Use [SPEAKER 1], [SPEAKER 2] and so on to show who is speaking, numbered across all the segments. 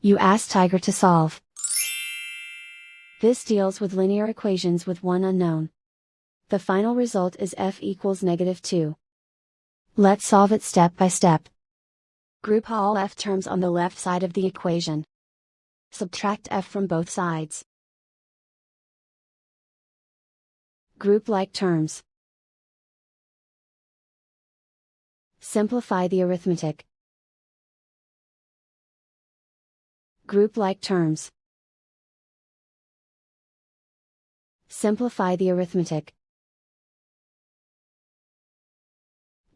[SPEAKER 1] You ask Tiger to solve. This deals with linear equations with one unknown. The final result is f equals -2. Let's solve it step by step. Group all f terms on the left side of the equation. Subtract f from both sides. Group like terms. Simplify the arithmetic. Group like terms. Simplify the arithmetic.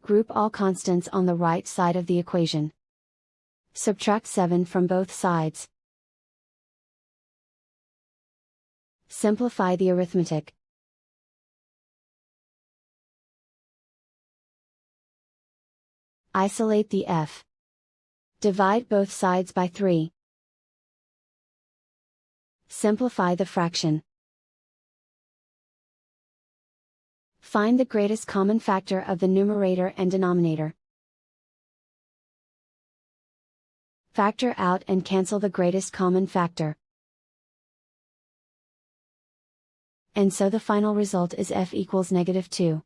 [SPEAKER 1] Group all constants on the right side of the equation. Subtract 7 from both sides. Simplify the arithmetic. Isolate the f. Divide both sides by 3. Simplify the fraction. Find the greatest common factor of the numerator and denominator. Factor out and cancel the greatest common factor. And so the final result is f equals -2.